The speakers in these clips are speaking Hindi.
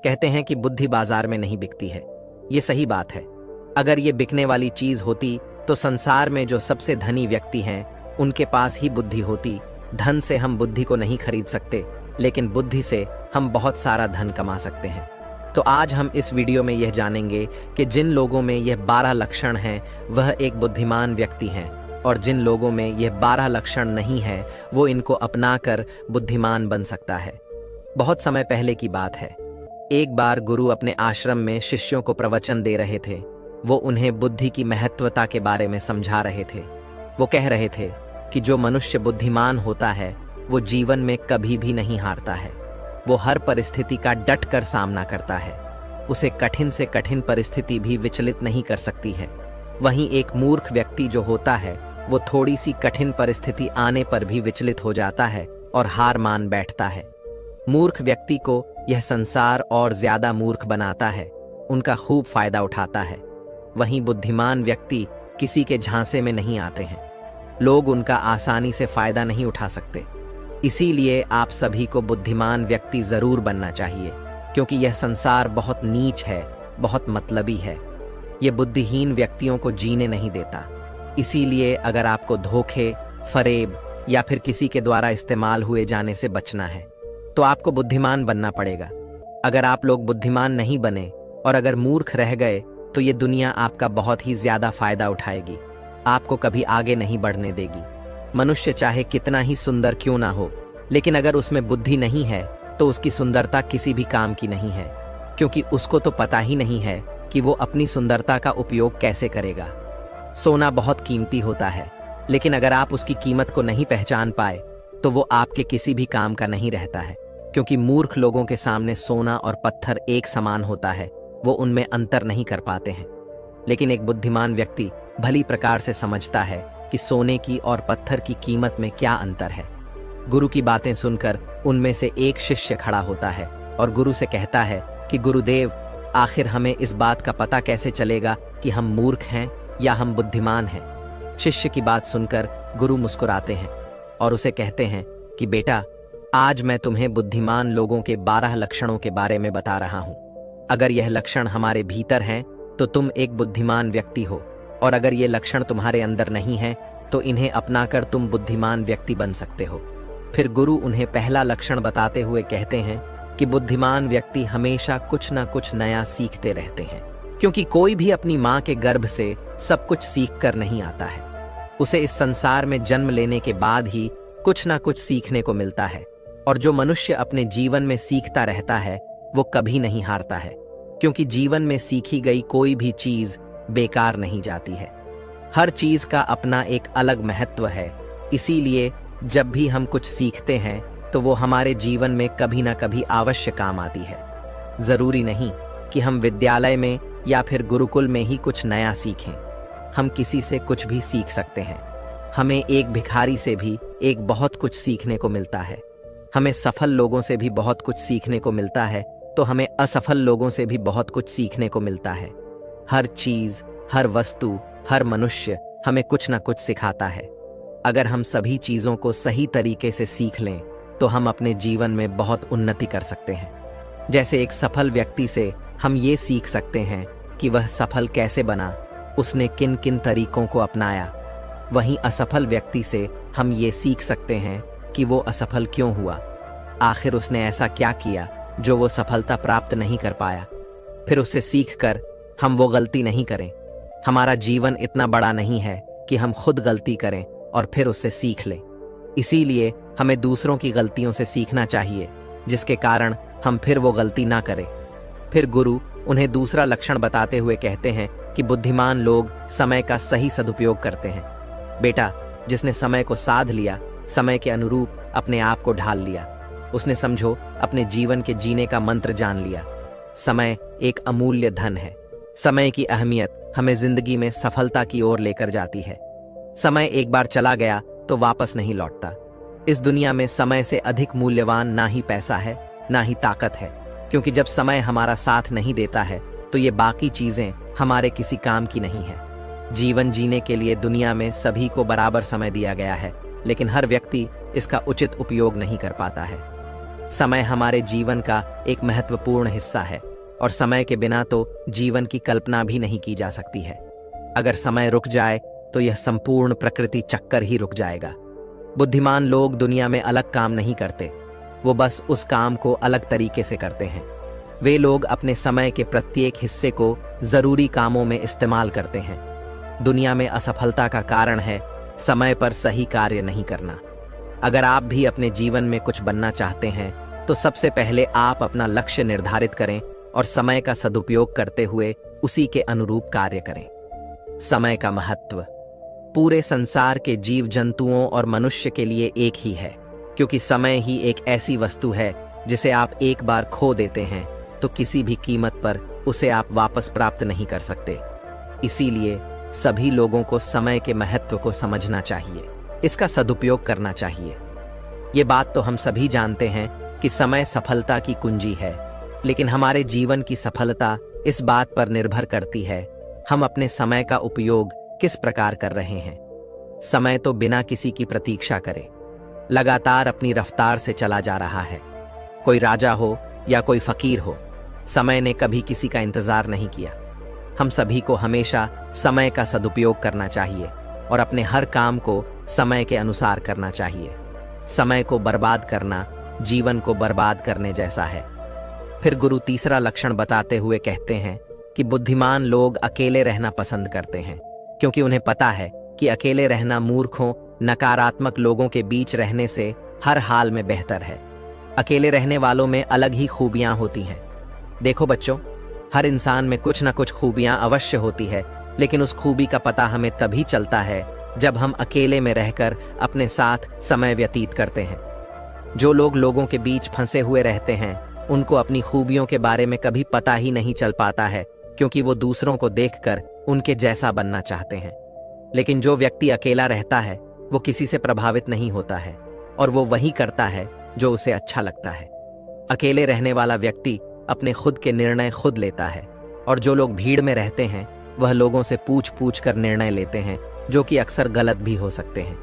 कहते हैं कि बुद्धि बाजार में नहीं बिकती है। ये सही बात है। अगर ये बिकने वाली चीज होती तो संसार में जो सबसे धनी व्यक्ति हैं उनके पास ही बुद्धि होती। धन से हम बुद्धि को नहीं खरीद सकते, लेकिन बुद्धि से हम बहुत सारा धन कमा सकते हैं। तो आज हम इस वीडियो में यह जानेंगे कि जिन लोगों में यह 12 लक्षण हैं वह एक बुद्धिमान व्यक्ति हैं, और जिन लोगों में यह 12 लक्षण नहीं है वो इनको अपनाकर बुद्धिमान बन सकता है। बहुत समय पहले की बात है। एक बार गुरु अपने आश्रम में शिष्यों को प्रवचन दे रहे थे। वो उन्हें बुद्धि की महत्वता के बारे में समझा रहे थे। वो कह रहे थे कि जो मनुष्य बुद्धिमान होता है वो जीवन में कभी भी नहीं हारता है। वो हर परिस्थिति का डट कर सामना करता है। उसे कठिन से कठिन परिस्थिति भी विचलित नहीं कर सकती है। वहीं एक मूर्ख व्यक्ति जो होता है वो थोड़ी सी कठिन परिस्थिति आने पर भी विचलित हो जाता है और हार मान बैठता है। मूर्ख व्यक्ति को यह संसार और ज्यादा मूर्ख बनाता है, उनका खूब फायदा उठाता है। वहीं बुद्धिमान व्यक्ति किसी के झांसे में नहीं आते हैं। लोग उनका आसानी से फायदा नहीं उठा सकते। इसीलिए आप सभी को बुद्धिमान व्यक्ति जरूर बनना चाहिए, क्योंकि यह संसार बहुत नीच है, बहुत मतलबी है। यह बुद्धिहीन व्यक्तियों को जीने नहीं देता। इसीलिए अगर आपको धोखे, फरेब या फिर किसी के द्वारा इस्तेमाल हुए जाने से बचना है तो आपको बुद्धिमान बनना पड़ेगा। अगर आप लोग बुद्धिमान नहीं बने और अगर मूर्ख रह गए तो ये दुनिया आपका बहुत ही ज्यादा फायदा उठाएगी, आपको कभी आगे नहीं बढ़ने देगी। मनुष्य चाहे कितना ही सुंदर क्यों ना हो, लेकिन अगर उसमें बुद्धि नहीं है तो उसकी सुंदरता किसी भी काम की नहीं है, क्योंकि उसको तो पता ही नहीं है कि वो अपनी सुंदरता का उपयोग कैसे करेगा। सोना बहुत कीमती होता है, लेकिन अगर आप उसकी कीमत को नहीं पहचान पाए तो वो आपके किसी भी काम का नहीं रहता है, क्योंकि मूर्ख लोगों के सामने सोना और पत्थर एक समान होता है। वो उनमें अंतर नहीं कर पाते हैं। लेकिन एक बुद्धिमान व्यक्ति भली प्रकार से समझता है कि सोने की और पत्थर की कीमत में क्या अंतर है। गुरु की बातें सुनकर उनमें से एक शिष्य खड़ा होता है और गुरु से कहता है कि गुरुदेव, आखिर हमें इस बात का पता कैसे चलेगा कि हम मूर्ख हैं या हम बुद्धिमान हैं। शिष्य की बात सुनकर गुरु मुस्कुराते हैं और उसे कहते हैं कि बेटा, आज मैं तुम्हें बुद्धिमान लोगों के 12 लक्षणों के बारे में बता रहा हूं। अगर यह लक्षण हमारे भीतर हैं तो तुम एक बुद्धिमान व्यक्ति हो, और अगर ये लक्षण तुम्हारे अंदर नहीं हैं तो इन्हें अपनाकर तुम बुद्धिमान व्यक्ति बन सकते हो। फिर गुरु उन्हें पहला लक्षण बताते हुए कहते हैं कि बुद्धिमान व्यक्ति हमेशा कुछ ना कुछ नया सीखते रहते हैं, क्योंकि कोई भी अपनी माँ के गर्भ से सब कुछ सीख कर नहीं आता है। उसे इस संसार में जन्म लेने के बाद ही कुछ ना कुछ सीखने को मिलता है, और जो मनुष्य अपने जीवन में सीखता रहता है वो कभी नहीं हारता है, क्योंकि जीवन में सीखी गई कोई भी चीज बेकार नहीं जाती है। हर चीज का अपना एक अलग महत्व है। इसीलिए जब भी हम कुछ सीखते हैं तो वो हमारे जीवन में कभी ना कभी अवश्य काम आती है। जरूरी नहीं कि हम विद्यालय में या फिर गुरुकुल में ही कुछ नया सीखें। हम किसी से कुछ भी सीख सकते हैं। हमें एक भिखारी से भी एक बहुत कुछ सीखने को मिलता है। हमें सफल लोगों से भी बहुत कुछ सीखने को मिलता है, तो हमें असफल लोगों से भी बहुत कुछ सीखने को मिलता है। हर चीज, हर वस्तु, हर मनुष्य हमें कुछ ना कुछ सिखाता है। अगर हम सभी चीजों को सही तरीके से सीख लें तो हम अपने जीवन में बहुत उन्नति कर सकते हैं। जैसे एक सफल व्यक्ति से हम ये सीख सकते हैं कि वह सफल कैसे बना, उसने किन किन तरीकों को अपनाया। वहीं असफल व्यक्ति से हम ये सीख सकते हैं कि वो असफल क्यों हुआ, आखिर उसने ऐसा क्या किया जो वो सफलता प्राप्त नहीं कर पाया। फिर उससे सीखकर हम वो गलती नहीं करें। हमारा जीवन इतना बड़ा नहीं है कि हम खुद गलती करें और फिर उससे सीख लें। इसीलिए हमें दूसरों की गलतियों से सीखना चाहिए, जिसके कारण हम फिर वो गलती ना करें। फिर गुरु उन्हें दूसरा लक्षण बताते हुए कहते हैं कि बुद्धिमान लोग समय का सही सदुपयोग करते हैं। बेटा, जिसने समय को साध लिया, समय के अनुरूप अपने आप को ढाल लिया, उसने समझो अपने जीवन के जीने का मंत्र जान लिया। समय एक अमूल्य धन है। समय की अहमियत हमें जिंदगी में सफलता की ओर लेकर जाती है। समय एक बार चला गया तो वापस नहीं लौटता। इस दुनिया में समय से अधिक मूल्यवान ना ही पैसा है ना ही ताकत है, क्योंकि जब समय हमारा साथ नहीं देता है तो ये बाकी चीजें हमारे किसी काम की नहीं है। जीवन जीने के लिए दुनिया में सभी को बराबर समय दिया गया है, लेकिन हर व्यक्ति इसका उचित उपयोग नहीं कर पाता है। समय हमारे जीवन का एक महत्वपूर्ण हिस्सा है और समय के बिना तो जीवन की कल्पना भी नहीं की जा सकती है। अगर समय रुक जाए तो यह संपूर्ण प्रकृति चक्कर ही रुक जाएगा। बुद्धिमान लोग दुनिया में अलग काम नहीं करते, वो बस उस काम को अलग तरीके से करते हैं। वे लोग अपने समय के प्रत्येक हिस्से को जरूरी कामों में इस्तेमाल करते हैं। दुनिया में असफलता का कारण है समय पर सही कार्य नहीं करना। अगर आप भी अपने जीवन में कुछ बनना चाहते हैं तो सबसे पहले आप अपना लक्ष्य निर्धारित करें और समय का सदुपयोग करते हुए उसी के अनुरूप कार्य करें। समय का महत्व पूरे संसार के जीव जंतुओं और मनुष्य के लिए एक ही है, क्योंकि समय ही एक ऐसी वस्तु है जिसे आप एक बार खो देते हैं तो किसी भी कीमत पर उसे आप वापस प्राप्त नहीं कर सकते। इसीलिए सभी लोगों को समय के महत्व को समझना चाहिए, इसका सदुपयोग करना चाहिए। ये बात तो हम सभी जानते हैं कि समय सफलता की कुंजी है, लेकिन हमारे जीवन की सफलता इस बात पर निर्भर करती है हम अपने समय का उपयोग किस प्रकार कर रहे हैं। समय तो बिना किसी की प्रतीक्षा करे लगातार अपनी रफ्तार से चला जा रहा है। कोई राजा हो या कोई फकीर हो, समय ने कभी किसी का इंतजार नहीं किया। हम सभी को हमेशा समय का सदुपयोग करना चाहिए और अपने हर काम को समय के अनुसार करना चाहिए। समय को बर्बाद करना जीवन को बर्बाद करने जैसा है। फिर गुरु तीसरा लक्षण बताते हुए कहते हैं कि बुद्धिमान लोग अकेले रहना पसंद करते हैं, क्योंकि उन्हें पता है कि अकेले रहना मूर्खों, नकारात्मक लोगों के बीच रहने से हर हाल में बेहतर है। अकेले रहने वालों में अलग ही खूबियां होती हैं। देखो बच्चों, हर इंसान में कुछ न कुछ खूबियां अवश्य होती है, लेकिन उस खूबी का पता हमें तभी चलता है जब हम अकेले में रहकर अपने साथ समय व्यतीत करते हैं। जो लोग लोगों के बीच फंसे हुए रहते हैं उनको अपनी खूबियों के बारे में कभी पता ही नहीं चल पाता है, क्योंकि वो दूसरों को देखकर उनके जैसा बनना चाहते हैं। लेकिन जो व्यक्ति अकेला रहता है वो किसी से प्रभावित नहीं होता है और वो वही करता है जो उसे अच्छा लगता है। अकेले रहने वाला व्यक्ति अपने खुद के निर्णय खुद लेता है, और जो लोग भीड़ में रहते हैं वह लोगों से पूछ पूछ कर निर्णय लेते हैं, जो कि अक्सर गलत भी हो सकते हैं।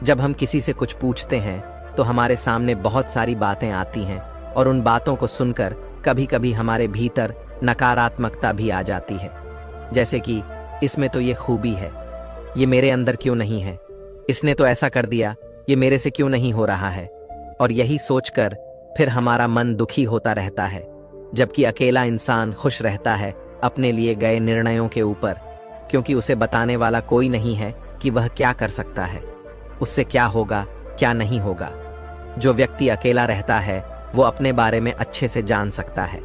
जब हम किसी से कुछ पूछते हैं तो हमारे सामने बहुत सारी बातें आती हैं और उन बातों को सुनकर कभी कभी हमारे भीतर नकारात्मकता भी आ जाती है, जैसे कि इसमें तो ये खूबी है, ये मेरे अंदर क्यों नहीं है, इसने तो ऐसा कर दिया, ये मेरे से क्यों नहीं हो रहा है। और यही सोचकर फिर हमारा मन दुखी होता रहता है, जबकि अकेला इंसान खुश रहता है अपने लिए गए निर्णयों के ऊपर, क्योंकि उसे बताने वाला कोई नहीं है कि वह क्या कर सकता है, उससे क्या होगा क्या नहीं होगा। जो व्यक्ति अकेला रहता है वो अपने बारे में अच्छे से जान सकता है,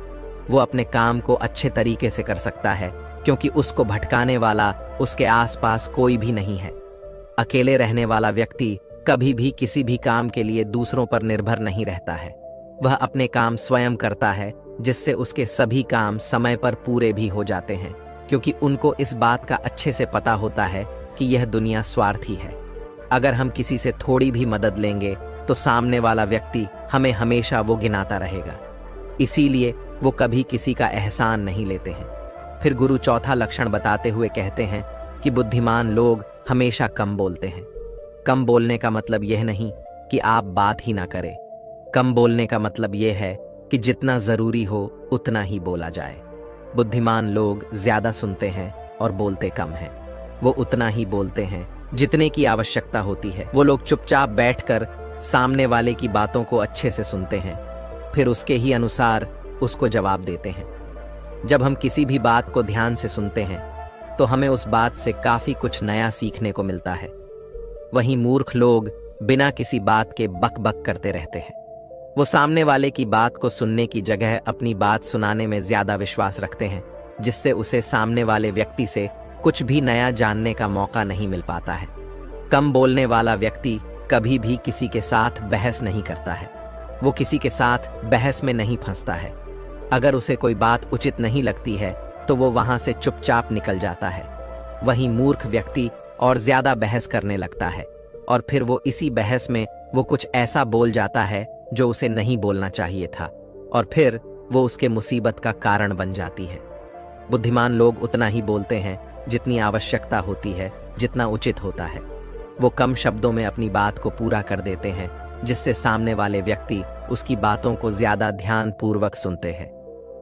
वो अपने काम को अच्छे तरीके से कर सकता है, क्योंकि उसको भटकाने वाला उसके आसपास कोई भी नहीं है। अकेले रहने वाला व्यक्ति कभी भी किसी भी काम के लिए दूसरों पर निर्भर नहीं रहता है। वह अपने काम स्वयं करता है, जिससे उसके सभी काम समय पर पूरे भी हो जाते हैं, क्योंकि उनको इस बात का अच्छे से पता होता है कि यह दुनिया स्वार्थी है। अगर हम किसी से थोड़ी भी मदद लेंगे तो सामने वाला व्यक्ति हमें हमेशा वो गिनाता रहेगा, इसीलिए वो कभी किसी का एहसान नहीं लेते हैं। फिर गुरु चौथा लक्षण बताते हुए कहते हैं कि बुद्धिमान लोग हमेशा कम बोलते हैं। कम बोलने का मतलब यह नहीं कि आप बात ही ना करें। कम बोलने का मतलब यह है कि जितना जरूरी हो उतना ही बोला जाए। बुद्धिमान लोग ज्यादा सुनते हैं और बोलते कम हैं। वो उतना ही बोलते हैं जितने की आवश्यकता होती है। वो लोग चुपचाप बैठकर सामने वाले की बातों को अच्छे से सुनते हैं, फिर उसके ही अनुसार उसको जवाब देते हैं। जब हम किसी भी बात को ध्यान से सुनते हैं तो हमें उस बात से काफी कुछ नया सीखने को मिलता है। वहीं मूर्ख लोग बिना किसी बात के बक बक करते रहते हैं। वो सामने वाले की बात को सुनने की जगह अपनी बात सुनाने में ज्यादा विश्वास रखते हैं, जिससे उसे सामने वाले व्यक्ति से कुछ भी नया जानने का मौका नहीं मिल पाता है। कम बोलने वाला व्यक्ति कभी भी किसी के साथ बहस नहीं करता है। वो किसी के साथ बहस में नहीं फंसता है। अगर उसे कोई बात उचित नहीं लगती है तो वो वहां से चुपचाप निकल जाता है। वहीं मूर्ख व्यक्ति और ज्यादा बहस करने लगता है, और फिर वो इसी बहस में वो कुछ ऐसा बोल जाता है जो उसे नहीं बोलना चाहिए था, और फिर वो उसके मुसीबत का कारण बन जाती है। बुद्धिमान लोग उतना ही बोलते हैं जितनी आवश्यकता होती है, जितना उचित होता है। वो कम शब्दों में अपनी बात को पूरा कर देते हैं, जिससे सामने वाले व्यक्ति उसकी बातों को ज्यादा ध्यानपूर्वक सुनते हैं।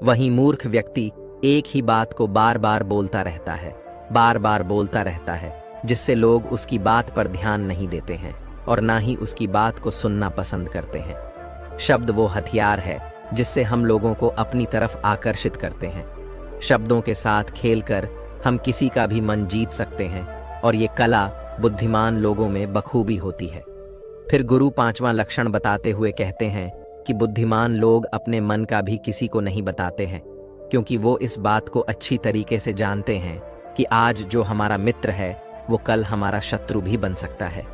वहीं मूर्ख व्यक्ति एक ही बात को बार बार बोलता रहता है, बार बार बोलता रहता है, जिससे लोग उसकी बात पर ध्यान नहीं देते हैं और ना ही उसकी बात को सुनना पसंद करते हैं। शब्द वो हथियार है जिससे हम लोगों को अपनी तरफ आकर्षित करते हैं। शब्दों के साथ खेलकर हम किसी का भी मन जीत सकते हैं और ये कला बुद्धिमान लोगों में बखूबी होती है। फिर गुरु पांचवां लक्षण बताते हुए कहते हैं कि बुद्धिमान लोग अपने मन का भी किसी को नहीं बताते हैं, क्योंकि वो इस बात को अच्छी तरीके से जानते हैं कि आज जो हमारा मित्र है वो कल हमारा शत्रु भी बन सकता है।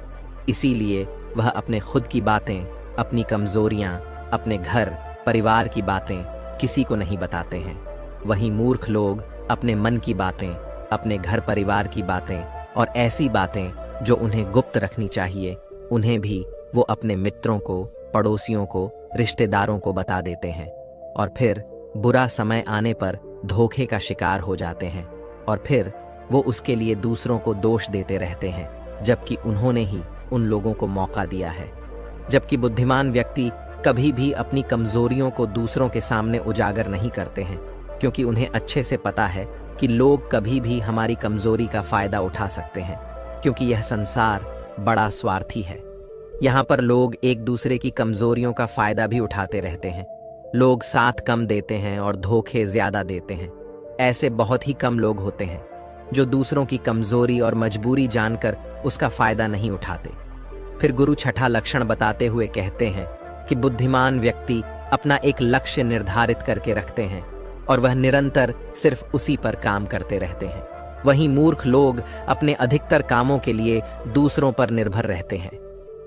इसीलिए वह अपने खुद की बातें, अपनी कमजोरियां, अपने घर परिवार की बातें किसी को नहीं बताते हैं। वहीं मूर्ख लोग अपने मन की बातें, अपने घर परिवार की बातें और ऐसी बातें जो उन्हें गुप्त रखनी चाहिए, उन्हें भी वो अपने मित्रों को, पड़ोसियों को, रिश्तेदारों को बता देते हैं और फिर बुरा समय आने पर धोखे का शिकार हो जाते हैं और फिर वो उसके लिए दूसरों को दोष देते रहते हैं, जबकि उन्होंने ही उन लोगों को मौका दिया है। जबकि बुद्धिमान व्यक्ति कभी भी अपनी कमजोरियों को दूसरों के सामने उजागर नहीं करते हैं, क्योंकि उन्हें अच्छे से पता है कि लोग कभी भी हमारी कमजोरी का फायदा उठा सकते हैं, क्योंकि यह संसार बड़ा स्वार्थी है। यहाँ पर लोग एक दूसरे की कमजोरियों का फायदा भी उठाते रहते हैं। लोग साथ कम देते हैं और धोखे ज्यादा देते हैं। ऐसे बहुत ही कम लोग होते हैं जो दूसरों की कमजोरी और मजबूरी जानकर उसका फायदा नहीं उठाते। फिर गुरु छठा लक्षण बताते हुए कहते हैं कि बुद्धिमान व्यक्ति अपना एक लक्ष्य निर्धारित करके रखते हैं और वह निरंतर सिर्फ उसी पर काम करते रहते हैं। वहीं मूर्ख लोग अपने अधिकतर कामों के लिए दूसरों पर निर्भर रहते हैं।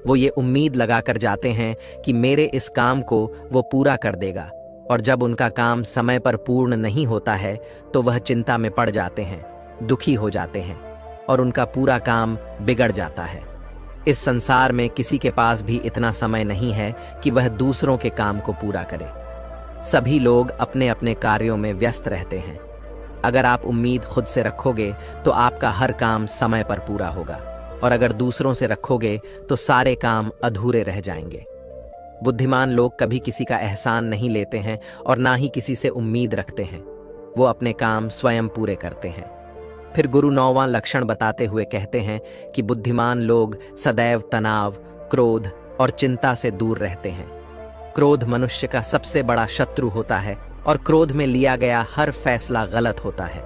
वो ये उम्मीद लगाकर जाते हैं कि मेरे इस काम को वो पूरा कर देगा, और जब उनका काम समय पर पूर्ण नहीं होता है तो वह चिंता में पड़ जाते हैं, दुखी हो जाते हैं और उनका पूरा काम बिगड़ जाता है। इस संसार में किसी के पास भी इतना समय नहीं है कि वह दूसरों के काम को पूरा करे। सभी लोग अपने अपने कार्यों में व्यस्त रहते हैं। अगर आप उम्मीद खुद से रखोगे तो आपका हर काम समय पर पूरा होगा, और अगर दूसरों से रखोगे तो सारे काम अधूरे रह जाएंगे। बुद्धिमान लोग कभी किसी का एहसान नहीं लेते हैं और ना ही किसी से उम्मीद रखते हैं। वो अपने काम स्वयं पूरे करते हैं। फिर गुरु नौवां लक्षण बताते हुए कहते हैं कि बुद्धिमान लोग सदैव तनाव, क्रोध और चिंता से दूर रहते हैं। क्रोध मनुष्य का सबसे बड़ा शत्रु होता है और क्रोध में लिया गया हर फैसला गलत होता है।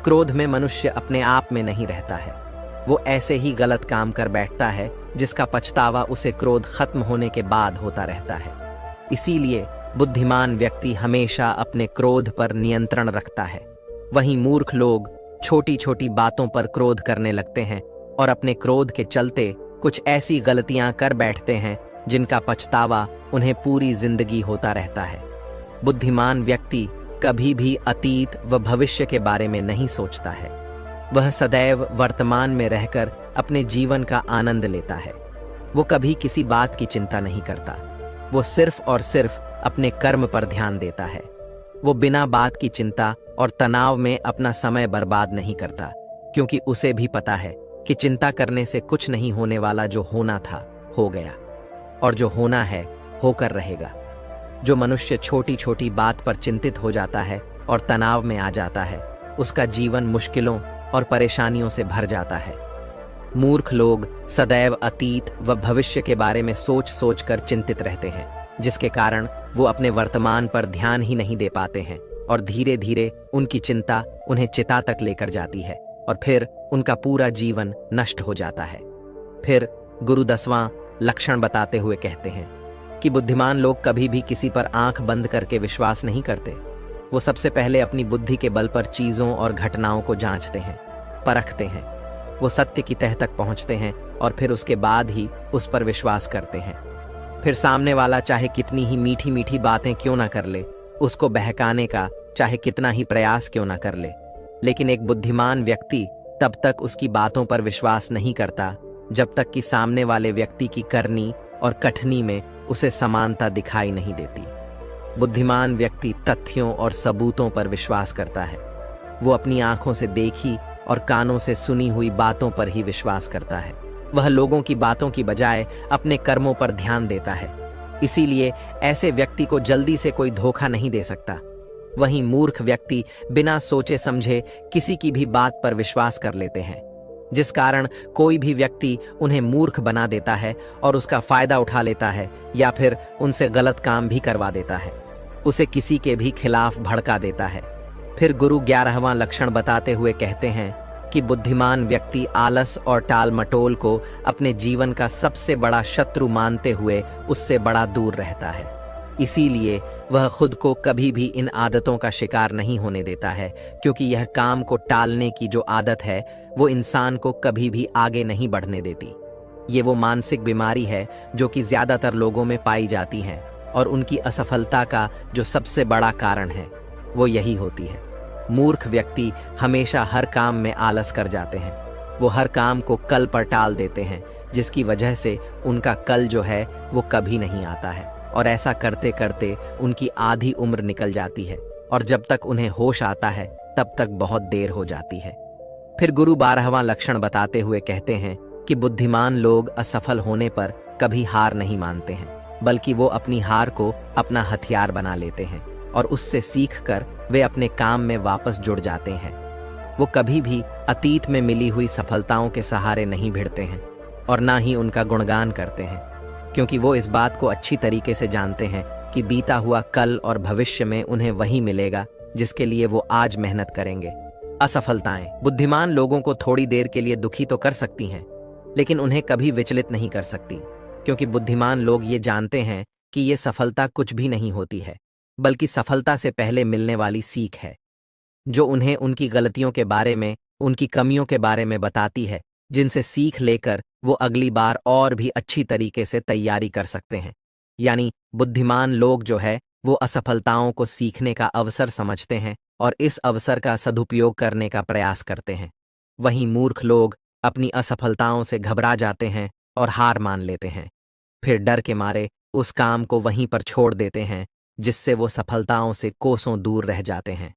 क्रोध में मनुष्य अपने आप में नहीं रहता है। वो ऐसे ही गलत काम कर बैठता है जिसका पछतावा उसे क्रोध खत्म होने के बाद होता रहता है। इसीलिए बुद्धिमान व्यक्ति हमेशा अपने क्रोध पर नियंत्रण रखता है। वहीं मूर्ख लोग छोटी छोटी बातों पर क्रोध करने लगते हैं और अपने क्रोध के चलते कुछ ऐसी गलतियां कर बैठते हैं जिनका पछतावा उन्हें पूरी जिंदगी होता रहता है। बुद्धिमान व्यक्ति कभी भी अतीत व भविष्य के बारे में नहीं सोचता है। वह सदैव वर्तमान में रहकर अपने जीवन का आनंद लेता है। वो कभी किसी बात की चिंता नहीं करता। वो सिर्फ और सिर्फ अपने कर्म पर ध्यान देता है। वो बिना बात की चिंता और तनाव में अपना समय बर्बाद नहीं करता, क्योंकि उसे भी पता है कि चिंता करने से कुछ नहीं होने वाला। जो होना था हो गया, और जो होना है होकर रहेगा। जो मनुष्य छोटी छोटी बात पर चिंतित हो जाता है और तनाव में आ जाता है, उसका जीवन मुश्किलों और परेशानियों से भर जाता है। मूर्ख लोग सदैव अतीत व भविष्य के बारे में सोच सोच कर चिंतित रहते हैं, जिसके कारण वो अपने वर्तमान पर ध्यान ही नहीं दे पाते हैं और धीरे धीरे उनकी चिंता उन्हें चिता तक लेकर जाती है और फिर उनका पूरा जीवन नष्ट हो जाता है। फिर गुरु 10वां लक्षण बताते हुए कहते हैं कि बुद्धिमान लोग कभी भी किसी पर आंख बंद करके विश्वास नहीं करते। वो सबसे पहले अपनी बुद्धि के बल पर चीजों और घटनाओं को जांचते हैं, परखते हैं। वो सत्य की तह तक पहुंचते हैं और फिर उसके बाद ही उस पर विश्वास करते हैं। फिर सामने वाला चाहे कितनी ही मीठी मीठी बातें क्यों ना कर ले, उसको बहकाने का चाहे कितना ही प्रयास क्यों ना कर ले, लेकिन एक बुद्धिमान व्यक्ति तब तक उसकी बातों पर विश्वास नहीं करता जब तक कि सामने वाले व्यक्ति की करनी और कठनी में उसे समानता दिखाई नहीं देती। बुद्धिमान व्यक्ति तथ्यों और सबूतों पर विश्वास करता है। वो अपनी आंखों से देखी और कानों से सुनी हुई बातों पर ही विश्वास करता है। वह लोगों की बातों की बजाय अपने कर्मों पर ध्यान देता है। इसीलिए ऐसे व्यक्ति को जल्दी से कोई धोखा नहीं दे सकता। वहीं मूर्ख व्यक्ति बिना सोचे समझे किसी की भी बात पर विश्वास कर लेते हैं, जिस कारण कोई भी व्यक्ति उन्हें मूर्ख बना देता है और उसका फायदा उठा लेता है या फिर उनसे गलत काम भी करवा देता है, उसे किसी के भी खिलाफ भड़का देता है। फिर गुरु 11वां लक्षण बताते हुए कहते हैं कि बुद्धिमान व्यक्ति आलस और टाल मटोल को अपने जीवन का सबसे बड़ा शत्रु मानते हुए उससे बड़ा दूर रहता है। इसीलिए वह खुद को कभी भी इन आदतों का शिकार नहीं होने देता है, क्योंकि यह काम को टालने की जो आदत है वो इंसान को कभी भी आगे नहीं बढ़ने देती। ये वो मानसिक बीमारी है जो कि ज्यादातर लोगों में पाई जाती है और उनकी असफलता का जो सबसे बड़ा कारण है वो यही होती है। मूर्ख व्यक्ति हमेशा हर काम में आलस कर जाते हैं। वो हर काम को कल पर टाल देते हैं, जिसकी वजह से उनका कल जो है वो कभी नहीं आता है और ऐसा करते करते उनकी आधी उम्र निकल जाती है और जब तक उन्हें होश आता है तब तक बहुत देर हो जाती है। फिर गुरु 12वां लक्षण बताते हुए कहते हैं कि बुद्धिमान लोग असफल होने पर कभी हार नहीं मानते हैं, बल्कि वो अपनी हार को अपना हथियार बना लेते हैं और उससे सीखकर वे अपने काम में वापस जुड़ जाते हैं। वो कभी भी अतीत में मिली हुई सफलताओं के सहारे नहीं भिड़ते हैं और ना ही उनका गुणगान करते हैं, क्योंकि वो इस बात को अच्छी तरीके से जानते हैं कि बीता हुआ कल और भविष्य में उन्हें वही मिलेगा जिसके लिए वो आज मेहनत करेंगे। असफलताएं बुद्धिमान लोगों को थोड़ी देर के लिए दुखी तो कर सकती हैं, लेकिन उन्हें कभी विचलित नहीं कर सकती, क्योंकि बुद्धिमान लोग ये जानते हैं कि ये सफलता कुछ भी नहीं होती है, बल्कि सफलता से पहले मिलने वाली सीख है, जो उन्हें उनकी गलतियों के बारे में, उनकी कमियों के बारे में बताती है, जिनसे सीख लेकर वो अगली बार और भी अच्छी तरीके से तैयारी कर सकते हैं। यानी बुद्धिमान लोग जो है वो असफलताओं को सीखने का अवसर समझते हैं और इस अवसर का सदुपयोग करने का प्रयास करते हैं। वहीं मूर्ख लोग अपनी असफलताओं से घबरा जाते हैं और हार मान लेते हैं, फिर डर के मारे उस काम को वहीं पर छोड़ देते हैं, जिससे वो सफलताओं से कोसों दूर रह जाते हैं।